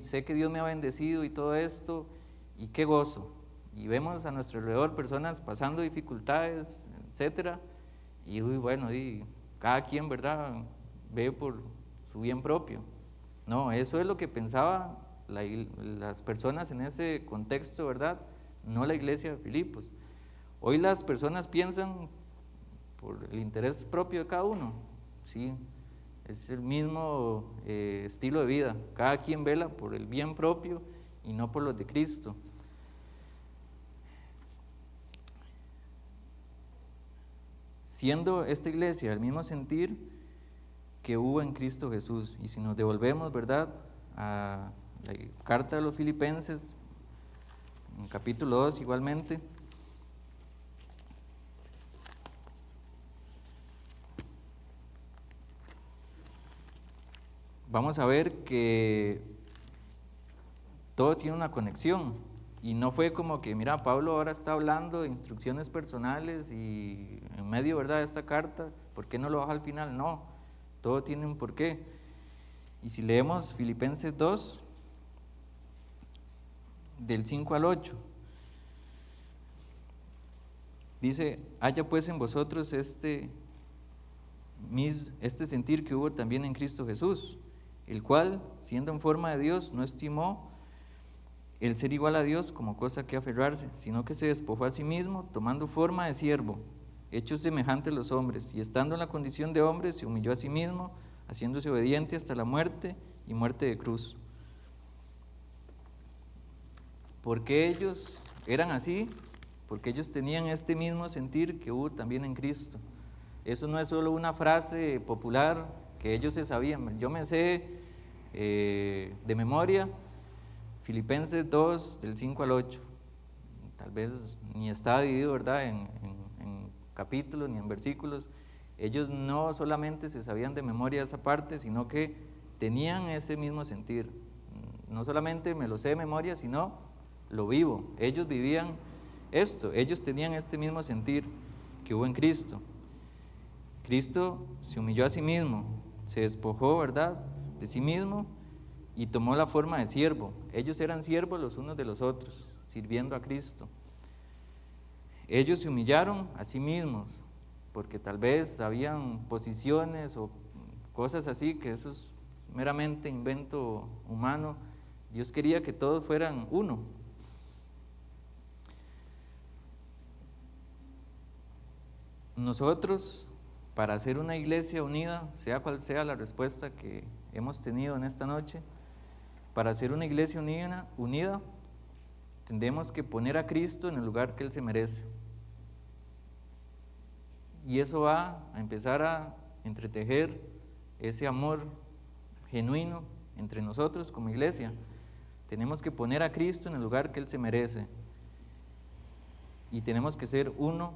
[SPEAKER 1] sé que Dios me ha bendecido y todo esto, y qué gozo. Y vemos a nuestro alrededor personas pasando dificultades, etcétera, y bueno, y cada quien, ¿verdad?, ve por su bien propio. No, eso es lo que pensaba las personas en ese contexto, ¿verdad? No la iglesia de Filipos. Hoy las personas piensan por el interés propio de cada uno, ¿sí? Es el mismo estilo de vida, cada quien vela por el bien propio y no por los de Cristo. Siendo esta iglesia el mismo sentir que hubo en Cristo Jesús. Y si nos devolvemos, ¿verdad?, a la carta de los Filipenses, en capítulo 2 igualmente, vamos a ver que todo tiene una conexión. Y no fue como que, mira, Pablo ahora está hablando de instrucciones personales y en medio, ¿verdad?, de esta carta, ¿por qué no lo baja al final? No, todo tiene un porqué. Y si leemos Filipenses 2, del 5 al 8, dice: haya pues en vosotros este sentir que hubo también en Cristo Jesús, el cual, siendo en forma de Dios, no estimó el ser igual a Dios como cosa que aferrarse, sino que se despojó a sí mismo, tomando forma de siervo, hecho semejante a los hombres, y estando en la condición de hombre, se humilló a sí mismo, haciéndose obediente hasta la muerte y muerte de cruz. ¿Por qué ellos eran así? Porque ellos tenían este mismo sentir que hubo también en Cristo. Eso no es solo una frase popular que ellos se sabían. Yo me sé de memoria Filipenses 2, del 5 al 8. Tal vez ni está dividido, ¿verdad?, en capítulos ni en versículos. Ellos no solamente se sabían de memoria esa parte, sino que tenían ese mismo sentir. No solamente me lo sé de memoria, sino lo vivo. Ellos vivían esto, ellos tenían este mismo sentir que hubo en Cristo. Cristo se humilló a sí mismo, se despojó, ¿verdad?, de sí mismo y tomó la forma de siervo. Ellos eran siervos los unos de los otros, sirviendo a Cristo. Ellos se humillaron a sí mismos, porque tal vez habían posiciones o cosas así, que eso es meramente invento humano. Dios quería que todos fueran uno. Nosotros, para hacer una iglesia unida, sea cual sea la respuesta que hemos tenido en esta noche, para hacer una iglesia unida, tendremos que poner a Cristo en el lugar que Él se merece. Y eso va a empezar a entretejer ese amor genuino entre nosotros como iglesia. Tenemos que poner a Cristo en el lugar que Él se merece. Y tenemos que ser uno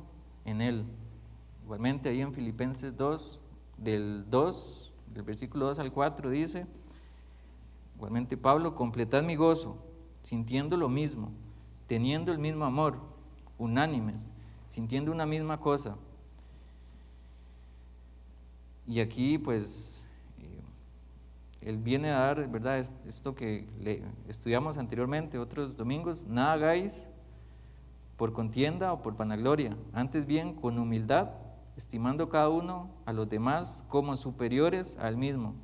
[SPEAKER 1] en Él. Igualmente ahí en Filipenses 2, del versículo 2 al 4 dice, igualmente Pablo: completad mi gozo, sintiendo lo mismo, teniendo el mismo amor, unánimes, sintiendo una misma cosa. Y aquí pues él viene a dar, ¿verdad?, esto que estudiamos anteriormente, otros domingos: nada hagáis por contienda o por vanagloria, antes bien con humildad, estimando cada uno a los demás como superiores al mismo,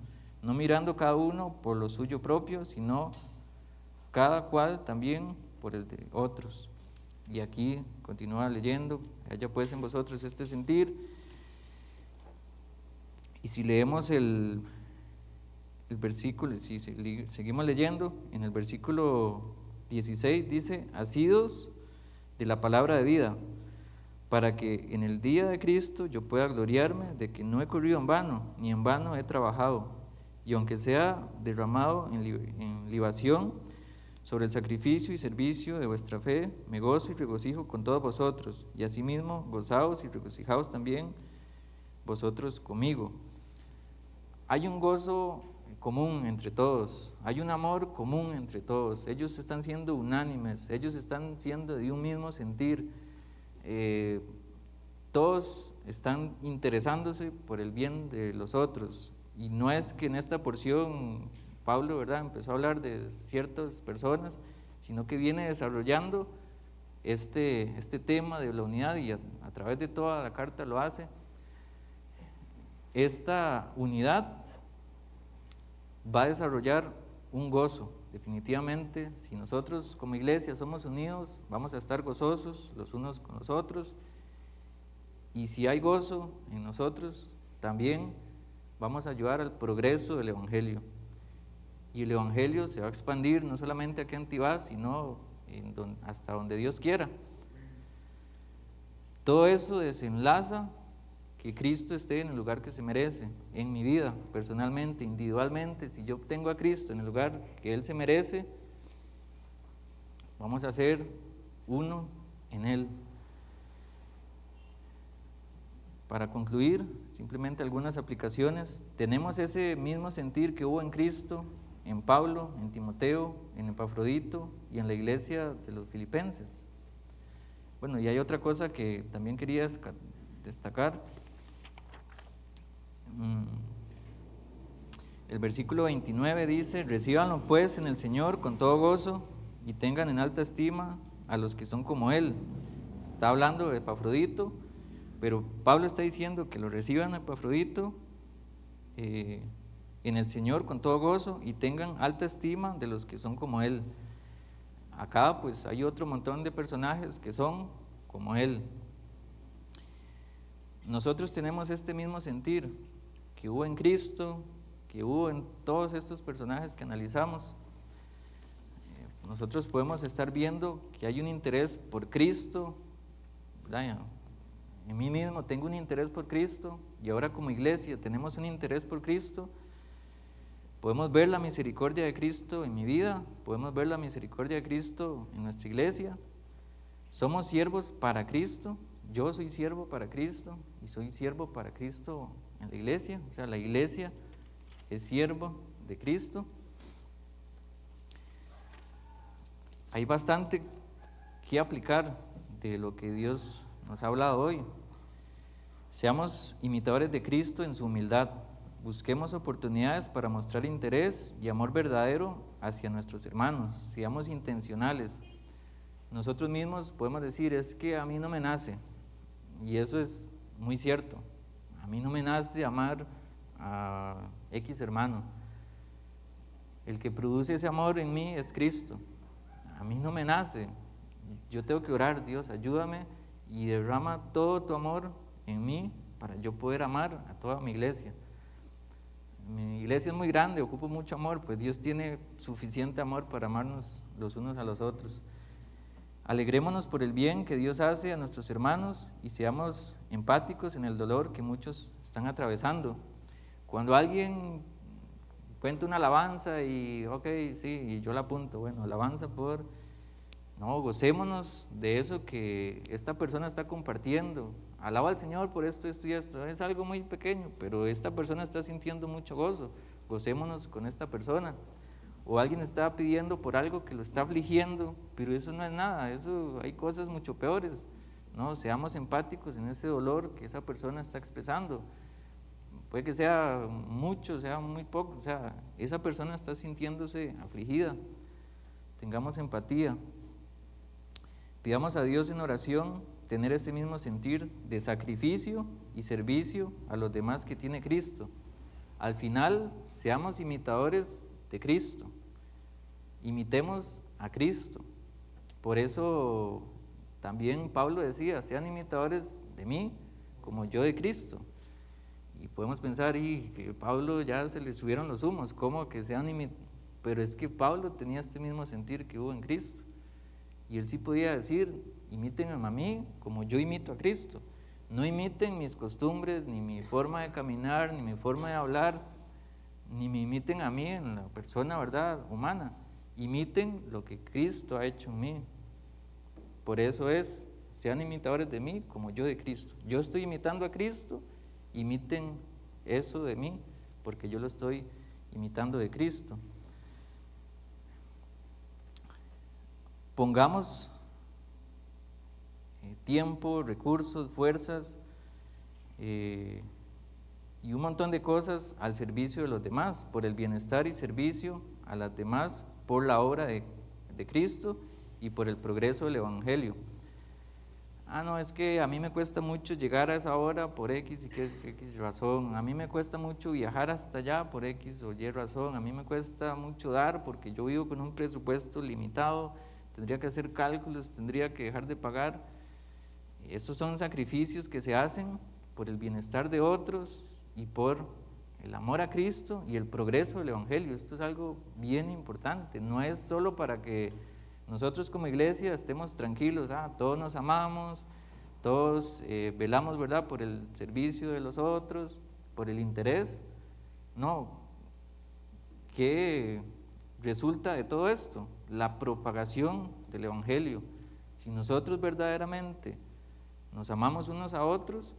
[SPEAKER 1] no mirando cada uno por lo suyo propio, sino cada cual también por el de otros. Y aquí continúa leyendo: haya pues en vosotros este sentir. Y si leemos el versículo, si seguimos leyendo, en el versículo 16 dice: asidos de la palabra de vida, para que en el día de Cristo yo pueda gloriarme de que no he corrido en vano, ni en vano he trabajado, y aunque sea derramado en libación sobre el sacrificio y servicio de vuestra fe, me gozo y regocijo con todos vosotros, y asimismo gozaos y regocijaos también vosotros conmigo. Hay un gozo común entre todos, hay un amor común entre todos. Ellos están siendo unánimes, ellos están siendo de un mismo sentir. Todos están interesándose por el bien de los otros, y no es que en esta porción Pablo, ¿verdad?, empezó a hablar de ciertas personas, sino que viene desarrollando este tema de la unidad, y a través de toda la carta lo hace. Esta unidad va a desarrollar un gozo, definitivamente, si nosotros como iglesia somos unidos, vamos a estar gozosos los unos con los otros, y si hay gozo en nosotros, también vamos a ayudar al progreso del Evangelio. Y el Evangelio se va a expandir no solamente aquí en Tibás, sino hasta donde Dios quiera. Todo eso desenlaza que Cristo esté en el lugar que se merece, en mi vida, personalmente, individualmente. Si yo tengo a Cristo en el lugar que Él se merece, vamos a ser uno en Él. Para concluir, simplemente algunas aplicaciones. Tenemos ese mismo sentir que hubo en Cristo, en Pablo, en Timoteo, en Epafrodito y en la iglesia de los filipenses. Bueno, y hay otra cosa que también quería destacar. El versículo 29 dice: recíbanlo pues en el Señor con todo gozo y tengan en alta estima a los que son como Él. Está hablando de Epafrodito, pero Pablo está diciendo que lo reciban a Epafrodito en el Señor con todo gozo y tengan alta estima de los que son como Él. Acá pues hay otro montón de personajes que son como Él. Nosotros tenemos este mismo sentir que hubo en Cristo, que hubo en todos estos personajes que analizamos. Nosotros podemos estar viendo que hay un interés por Cristo, ¿verdad? En mí mismo tengo un interés por Cristo, y ahora como iglesia tenemos un interés por Cristo. Podemos ver la misericordia de Cristo en mi vida, podemos ver la misericordia de Cristo en nuestra iglesia. Somos siervos para Cristo, yo soy siervo para Cristo y soy siervo para Cristo en la iglesia, o sea, la iglesia es siervo de Cristo. Hay bastante que aplicar de lo que Dios nos ha hablado hoy. Seamos imitadores de Cristo en su humildad. Busquemos oportunidades para mostrar interés y amor verdadero hacia nuestros hermanos. Seamos intencionales. Nosotros mismos podemos decir, es que a mí no me nace, y eso es muy cierto. A mí no me nace amar a X hermano. El que produce ese amor en mí es Cristo. A mí no me nace. Yo tengo que orar: Dios, ayúdame y derrama todo tu amor en mí para yo poder amar a toda mi iglesia. Mi iglesia es muy grande, ocupo mucho amor, pues Dios tiene suficiente amor para amarnos los unos a los otros. Alegrémonos por el bien que Dios hace a nuestros hermanos y seamos empáticos en el dolor que muchos están atravesando. Cuando alguien cuenta una alabanza y, ok, sí, y yo la apunto, bueno, alabanza por... No, gocémonos de eso que esta persona está compartiendo. Alaba al Señor por esto, esto y esto. Es algo muy pequeño, pero esta persona está sintiendo mucho gozo. Gocémonos con esta persona. O alguien está pidiendo por algo que lo está afligiendo, pero eso no es nada, eso hay cosas mucho peores. No, seamos empáticos en ese dolor que esa persona está expresando. Puede que sea mucho, sea muy poco, o sea, esa persona está sintiéndose afligida. Tengamos empatía. Pidamos a Dios en oración tener ese mismo sentir de sacrificio y servicio a los demás que tiene Cristo. Al final, seamos imitadores de Cristo. Imitemos a Cristo. Por eso también Pablo decía, sean imitadores de mí como yo de Cristo. Y podemos pensar, y que Pablo ya se le subieron los humos, ¿cómo que sean imitadores? Pero es que Pablo tenía este mismo sentir que hubo en Cristo. Y él sí podía decir, imítenme a mí como yo imito a Cristo. No imiten mis costumbres, ni mi forma de caminar, ni mi forma de hablar, ni me imiten a mí en la persona, ¿verdad?, humana. Imiten lo que Cristo ha hecho en mí. Por eso sean imitadores de mí como yo de Cristo. Yo estoy imitando a Cristo, imiten eso de mí, porque yo lo estoy imitando de Cristo. Pongamos tiempo, recursos, fuerzas y un montón de cosas al servicio de los demás, por el bienestar y servicio a las demás, por la obra de Cristo y por el progreso del Evangelio. no, es que a mí me cuesta mucho llegar a esa hora por X y X razón, a mí me cuesta mucho viajar hasta allá por X o Y razón, a mí me cuesta mucho dar porque yo vivo con un presupuesto limitado, tendría que hacer cálculos, tendría que dejar de pagar. Estos son sacrificios que se hacen por el bienestar de otros y por el amor a Cristo y el progreso del Evangelio. Esto es algo bien importante, no es solo para que nosotros como iglesia estemos tranquilos, todos nos amamos, todos velamos, ¿verdad?, por el servicio de los otros, por el interés. No, ¿qué resulta de todo esto? La propagación del Evangelio. Si nosotros verdaderamente nos amamos unos a otros,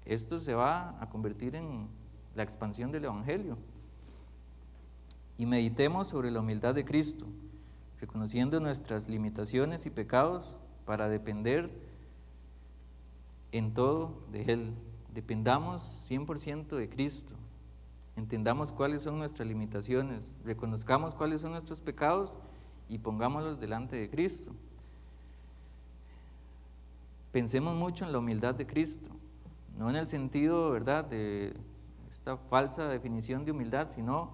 [SPEAKER 1] esto se va a convertir en la expansión del Evangelio. Y meditemos sobre la humildad de Cristo, reconociendo nuestras limitaciones y pecados para depender en todo de Él. Dependamos 100% de Cristo. Entendamos cuáles son nuestras limitaciones, reconozcamos cuáles son nuestros pecados y pongámoslos delante de Cristo. Pensemos mucho en la humildad de Cristo, no en el sentido, ¿verdad?, de esta falsa definición de humildad, sino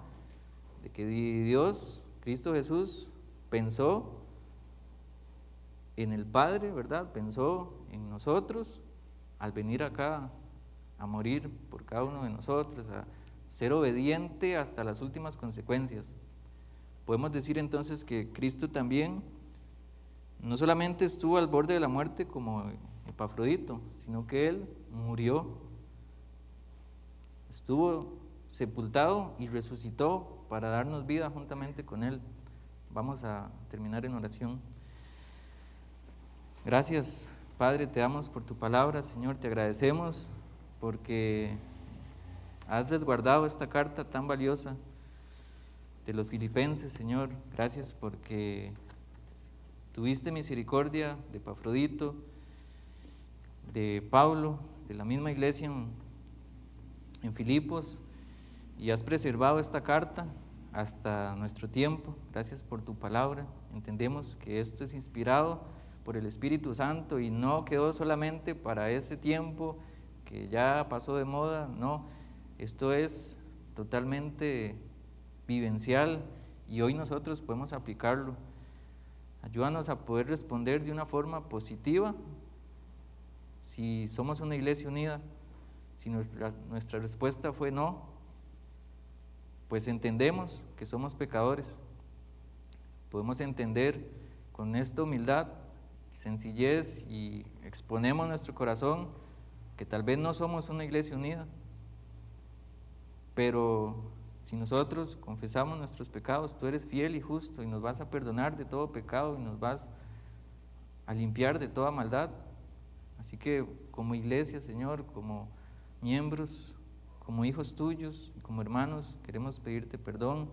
[SPEAKER 1] de que Dios, Cristo Jesús, pensó en el Padre, ¿verdad?, pensó en nosotros al venir acá a morir por cada uno de nosotros, a ser obediente hasta las últimas consecuencias. Podemos decir entonces que Cristo también no solamente estuvo al borde de la muerte como Epafrodito, sino que Él murió, estuvo sepultado y resucitó para darnos vida juntamente con Él. Vamos a terminar en oración. Gracias, Padre, te damos por tu palabra, Señor, te agradecemos porque has resguardado esta carta tan valiosa de los filipenses, Señor. Gracias porque tuviste misericordia de Epafrodito, de Pablo, de la misma iglesia en Filipos, y has preservado esta carta hasta nuestro tiempo. Gracias por tu palabra. Entendemos que esto es inspirado por el Espíritu Santo y no quedó solamente para ese tiempo que ya pasó de moda, no, esto es totalmente vivencial y hoy nosotros podemos aplicarlo. Ayúdanos a poder responder de una forma positiva si somos una iglesia unida. Si nuestra respuesta fue no, pues entendemos que somos pecadores. Podemos entender con esta humildad, sencillez y exponemos nuestro corazón que tal vez no somos una iglesia unida, pero si nosotros confesamos nuestros pecados, tú eres fiel y justo y nos vas a perdonar de todo pecado y nos vas a limpiar de toda maldad. Así que como iglesia, Señor, como miembros, como hijos tuyos, como hermanos, queremos pedirte perdón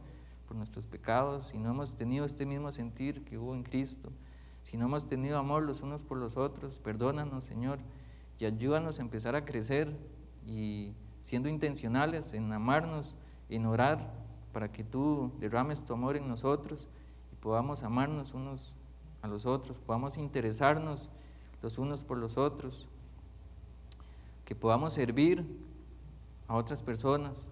[SPEAKER 1] por nuestros pecados. Si no hemos tenido este mismo sentir que hubo en Cristo, si no hemos tenido amor los unos por los otros, perdónanos, Señor, y ayúdanos a empezar a crecer y siendo intencionales en amarnos, en orar, para que tú derrames tu amor en nosotros y podamos amarnos unos a los otros, podamos interesarnos los unos por los otros, que podamos servir a otras personas,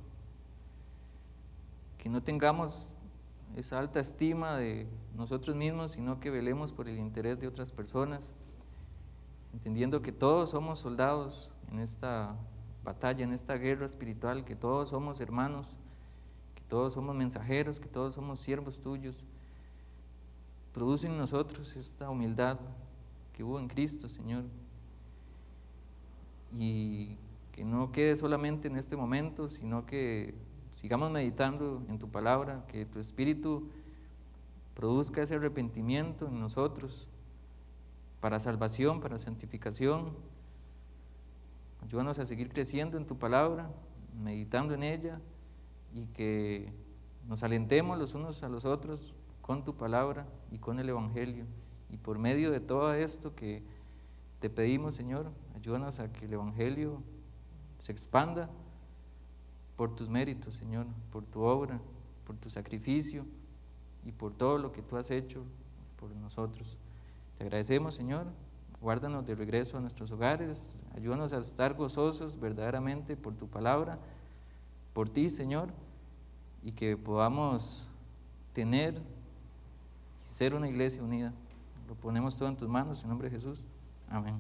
[SPEAKER 1] que no tengamos esa alta estima de nosotros mismos, sino que velemos por el interés de otras personas, entendiendo que todos somos soldados en esta batalla, en esta guerra espiritual, que todos somos hermanos, que todos somos mensajeros, que todos somos siervos tuyos. Produce en nosotros esta humildad que hubo en Cristo, Señor, y que no quede solamente en este momento, sino que sigamos meditando en tu palabra, que tu Espíritu produzca ese arrepentimiento en nosotros para salvación, para santificación. Ayúdanos a seguir creciendo en tu palabra, meditando en ella y que nos alentemos los unos a los otros con tu palabra y con el Evangelio. Y por medio de todo esto que te pedimos, Señor, ayúdanos a que el Evangelio se expanda por tus méritos, Señor, por tu obra, por tu sacrificio y por todo lo que tú has hecho por nosotros. Te agradecemos, Señor, guárdanos de regreso a nuestros hogares, ayúdanos a estar gozosos verdaderamente por tu palabra, por ti, Señor, y que podamos tener y ser una iglesia unida. Lo ponemos todo en tus manos, en nombre de Jesús. Amén.